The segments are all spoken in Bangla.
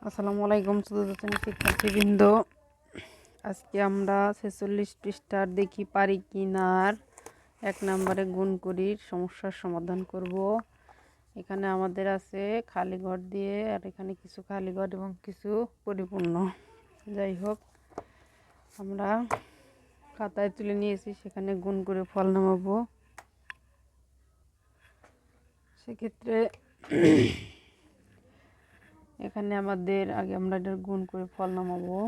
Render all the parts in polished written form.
আসসালামু আলাইকুম চতুর্থ শ্রেণীর শিক্ষার্থীবৃন্দ। আজকে আমরা 46 পৃষ্ঠার দেখি পারি কি না 1 নম্বরে গুণ করির সমস্যার সমাধান করব। এখানে আমাদের আছে খালি ঘর দিয়ে, আর এখানে কিছু খালি ঘর এবং কিছু পরিপূর্ণ। যাই হোক, আমরা খাতায় তুলে নিয়েছি, সেখানে গুণ করে ফল নামাবো। সেক্ষেত্রে এখানে আমাদের আগে আমরা এটা গুণ করে ফল নামাবো।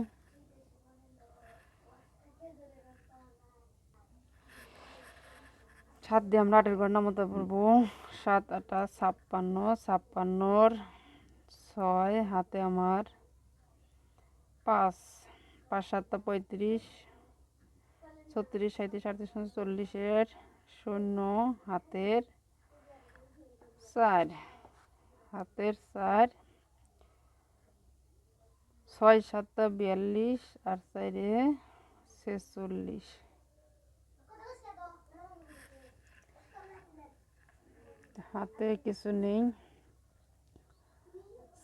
7 দিয়ে আমরা 8-এর ঘর নামাতে পারবো। 7 8 56, 56-র 6 হাতে আমার 5, 5 7 35, 36 37 38 40-এর 0 হাতের 4, হাতের 4, 6 7 42 আর 4-এ 46। হাতে কিছু নেই।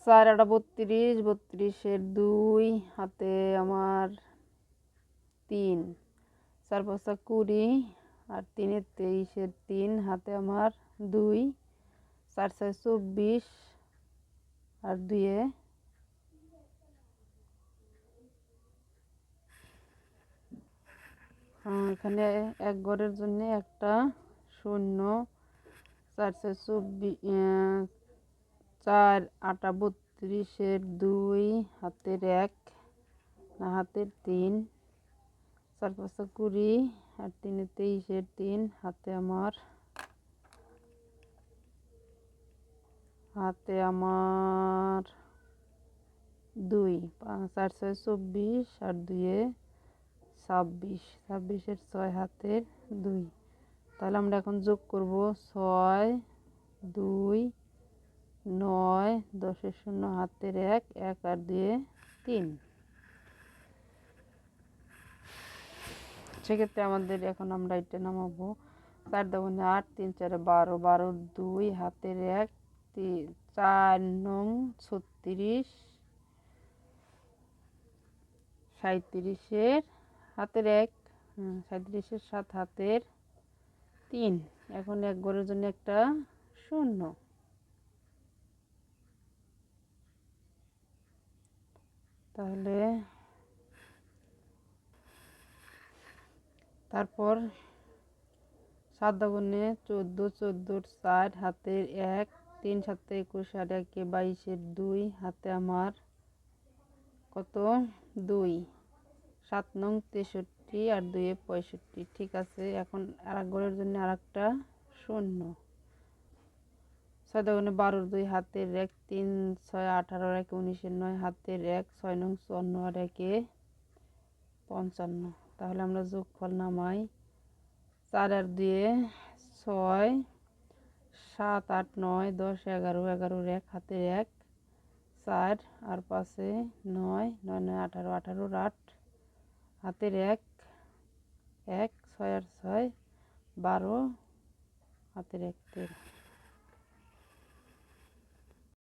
4 8 32, 32-এর 2 হাতে আমার 3, 4 5 20 আর 3-এর 23-এর 3 হাতে আমার 2, 4 6 24 আর 2-এ এখানে এক ঘরের জন্য একটা 0, 4 6 24, 4 8 32-এর 2 হাতের 1 না হাতের 3, 4 5 20 আর 3-এর 23-এর 3 হাতে আমার 2, 4 6 24 আর 2-এ 26, 26-এর 6 হাতের 2। তাহলে আমরা এখন যোগ করব 6 2 9 10-এর 0 হাতের 1 1 আর 2-এ 3। সেক্ষেত্রে আমাদের এখন আমরা এটা নামাবো। 4 2 8 3 4 12, 12-র 2 হাতের 1 4 9 36, 37-এর হাতের 1, 37-এর 7 হাতের 3। এখন এক ঘরের জন্য একটা 0। তাহলে তারপর 7 2 14, 14-র 4 হাতের 1, 3 7 21 আর 1-এ 22-এর 2 হাতে আমার কত 2, 7 9 63 আর 2-এ 65। ঠিক আছে, এখন আর এক ঘরের জন্য আর একটা 0। 6 12-র 2 হাতের 1, 3 6 18 আর 1-এ 19-এর 9 হাতের 1, 6 9 54 আর 1-এ 55। তাহলে আমরা যোগফল নামাই। 4 আর 2-এ 6, 7 8 9 10 11, 11-র 1 হাতের 1, 4 আর 5-এ 9 9 9 18, 18-র 8 হাতের 1 1, 6 আর 6 12 হাতের 1 13।